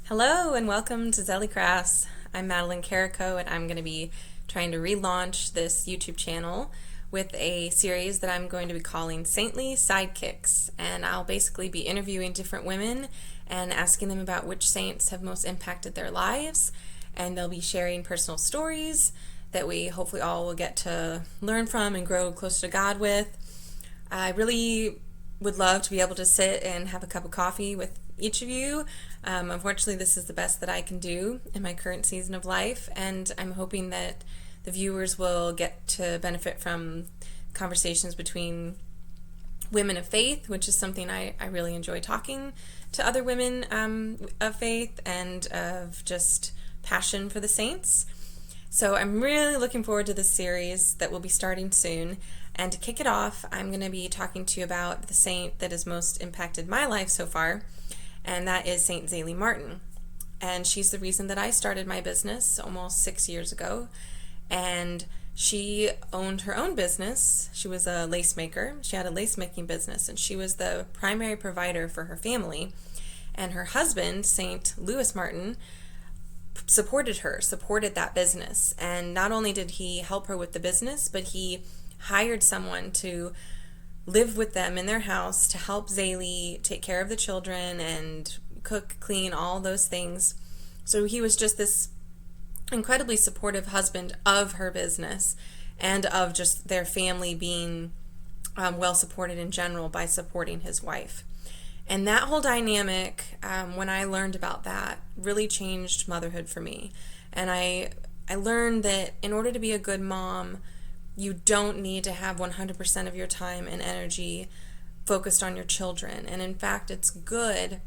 Hello and welcome to Zelie Crafts. I'm Madeline Carico and I'm going to be trying to relaunch this YouTube channel with a series that I'm going to be calling Saintly Sidekicks. And I'll basically be interviewing different women and asking them about which saints have most impacted their lives. And they'll be sharing personal stories that we hopefully all will get to learn from and grow closer to God with. I really would love to be able to sit and have a cup of coffee with each of you. Unfortunately, this is the best that I can do in my current season of life, and I'm hoping that the viewers will get to benefit from conversations between women of faith, which is something I really enjoy talking to other women of faith and of just passion for the saints. So I'm really looking forward to this series that will be starting soon. And to kick it off, I'm going to be talking to you about the saint that has most impacted my life so far, and that is Saint Zelie Martin. And she's the reason that I started my business almost 6 years ago. And she owned her own business. She was a lace maker. She had a lace making business, and she was the primary provider for her family. And her husband, Saint Louis Martin, supported that business. And not only did he help her with the business, but he hired someone to live with them in their house to help Zelie take care of the children and cook, clean, all those things. So he was just this incredibly supportive husband of her business and of just their family being well supported in general by supporting his wife. And that whole dynamic, when I learned about that, really changed motherhood for me. And I learned that in order to be a good mom, you don't need to have 100% of your time and energy focused on your children. And in fact, it's good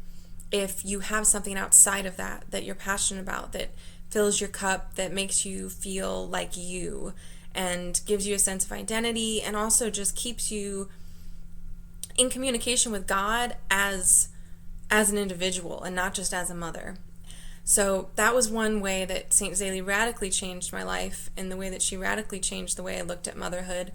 if you have something outside of that you're passionate about, that fills your cup, that makes you feel like you and gives you a sense of identity, and also just keeps you in communication with God as an individual and not just as a mother. So that was one way that St. Zelie radically changed my life, in the way that she radically changed the way I looked at motherhood.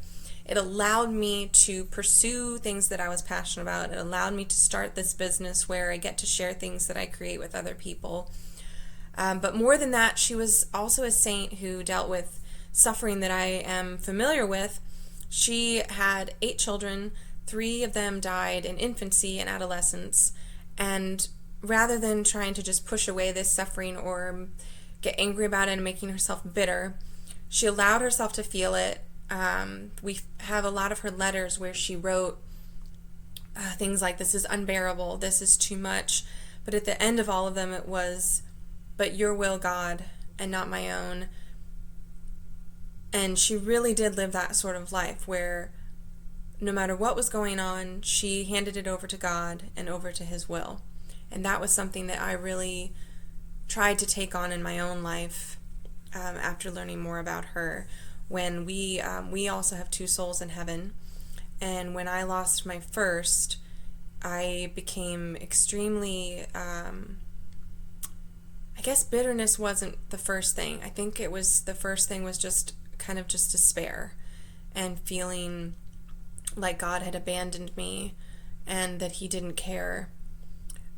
It allowed me to pursue things that I was passionate about. It allowed me to start this business where I get to share things that I create with other people. But more than that, she was also a saint who dealt with suffering that I am familiar with. She had 8 children. 3 of them died in infancy and adolescence. And rather than trying to just push away this suffering or get angry about it and making herself bitter, she allowed herself to feel it. We have a lot of her letters where she wrote things like, "This is unbearable, this is too much." But at the end of all of them, it was, "But your will, God, and not my own." And she really did live that sort of life where no matter what was going on, she handed it over to God and over to his will. And that was something that I really tried to take on in my own life after learning more about her. When we also have 2 souls in heaven. And when I lost my first, I became extremely, I guess bitterness wasn't the first thing. I think the first thing was just kind of just despair and feeling like God had abandoned me and that he didn't care.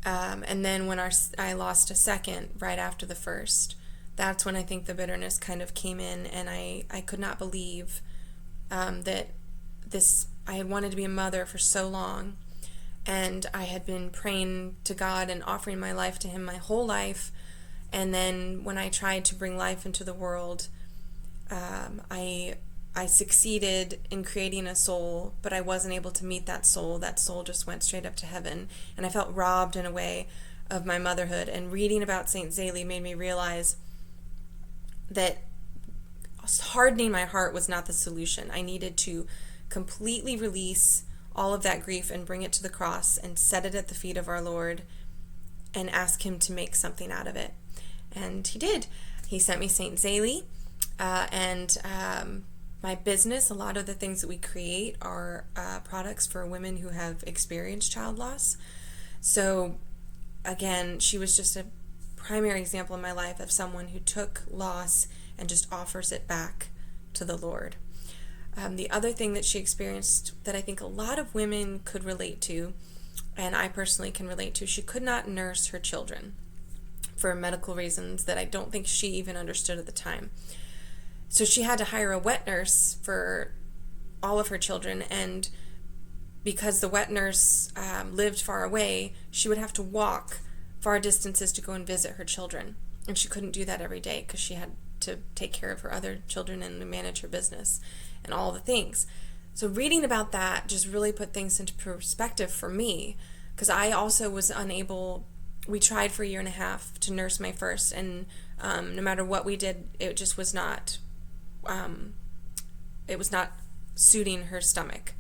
And then when I lost a second right after the first, that's when I think the bitterness kind of came in, and I could not believe that I had wanted to be a mother for so long, and I had been praying to God and offering my life to him my whole life. And then when I tried to bring life into the world, I succeeded in creating a soul, but I wasn't able to meet that soul. That soul just went straight up to heaven, and I felt robbed in a way of my motherhood. And reading about St. Zelie made me realize that hardening my heart was not the solution. I needed to completely release all of that grief and bring it to the cross and set it at the feet of our Lord and ask him to make something out of it. And he did. He sent me St. Zelie, and my business, a lot of the things that we create are products for women who have experienced child loss. So again, she was just a primary example in my life of someone who took loss and just offers it back to the Lord. The other thing that she experienced that I think a lot of women could relate to, and I personally can relate to, she could not nurse her children. for medical reasons that I don't think she even understood at the time. So she had to hire a wet nurse for all of her children, and because the wet nurse lived far away, she would have to walk far distances to go and visit her children. And she couldn't do that every day because she had to take care of her other children and manage her business and all the things. So reading about that just really put things into perspective for me, because I also was unable. We tried for a year and a half to nurse my first, and no matter what we did, it just was not. It was not suiting her stomach,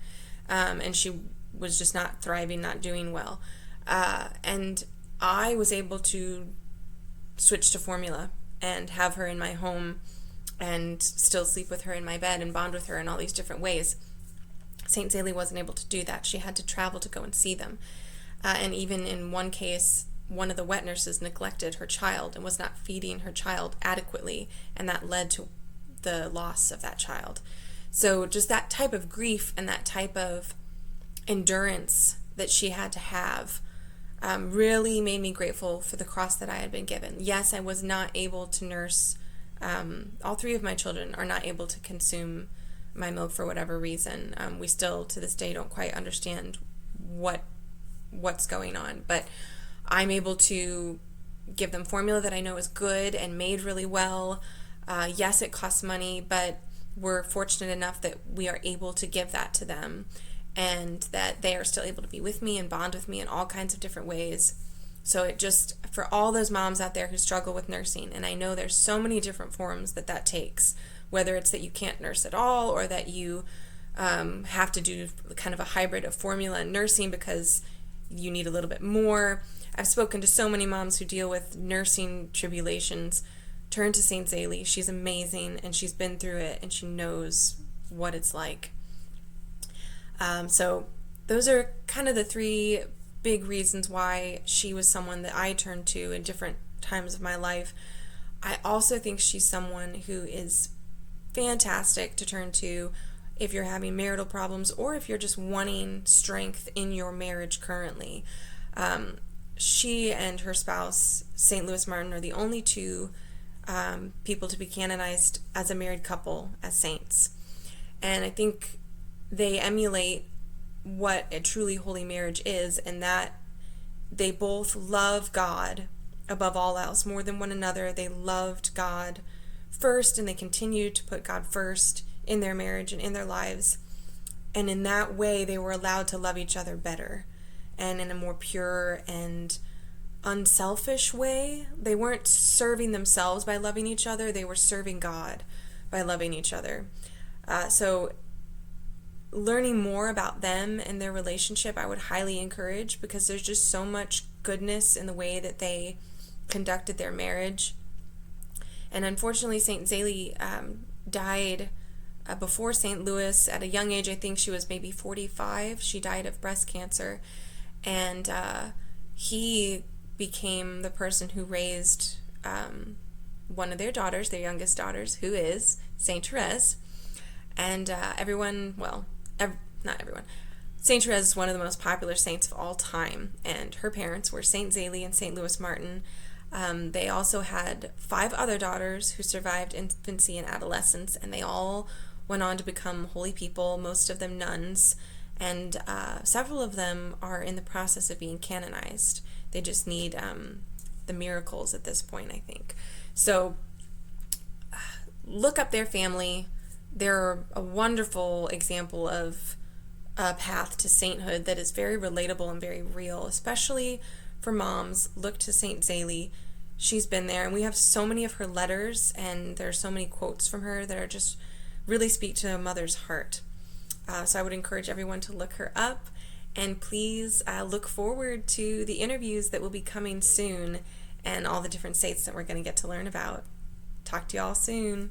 and she was just not thriving, not doing well. And I was able to switch to formula and have her in my home and still sleep with her in my bed and bond with her in all these different ways. St. Zelie wasn't able to do that. She had to travel to go and see them. And even in one case, one of the wet nurses neglected her child and was not feeding her child adequately, and that led to the loss of that child. So just that type of grief and that type of endurance that she had to have really made me grateful for the cross that I had been given. Yes, I was not able to nurse. All three of my children are not able to consume my milk for whatever reason. We still, to this day, don't quite understand what's going on. But I'm able to give them formula that I know is good and made really well. Yes, it costs money, but we're fortunate enough that we are able to give that to them, and that they are still able to be with me and bond with me in all kinds of different ways. So it just, for all those moms out there who struggle with nursing, and I know there's so many different forms that takes, whether it's that you can't nurse at all, or that you have to do kind of a hybrid of formula and nursing because you need a little bit more. I've spoken to so many moms who deal with nursing tribulations. Turn to St. Zelie. She's amazing, and she's been through it, and she knows what it's like. So those are kind of the three big reasons why she was someone that I turned to in different times of my life. I also think she's someone who is fantastic to turn to if you're having marital problems or if you're just wanting strength in your marriage currently. She and her spouse, St. Louis Martin, are the only two people to be canonized as a married couple as saints. And I think they emulate what a truly holy marriage is, in that they both love God above all else, more than one another. They loved God first, and they continue to put God first in their marriage and in their lives. And in that way, they were allowed to love each other better and in a more pure and unselfish way. They weren't serving themselves by loving each other. They were serving God by loving each other. So learning more about them and their relationship, I would highly encourage, because there's just so much goodness in the way that they conducted their marriage. And unfortunately, St. Zelie died before St. Louis at a young age. I think she was maybe 45. She died of breast cancer. And he became the person who raised one of their daughters, their youngest daughters, who is St. Therese. And not everyone. St. Therese is one of the most popular saints of all time, and her parents were St. Zelie and St. Louis Martin. They also had 5 other daughters who survived infancy and adolescence, and they all went on to become holy people, most of them nuns, and several of them are in the process of being canonized. They just need the miracles at this point, I think. So look up their family. They're a wonderful example of a path to sainthood that is very relatable and very real, especially for moms. Look to St. Zelie. She's been there, and we have so many of her letters, and there are so many quotes from her that are just really speak to a mother's heart. So I would encourage everyone to look her up, and please look forward to the interviews that will be coming soon and all the different saints that we're going to get to learn about. Talk to y'all soon.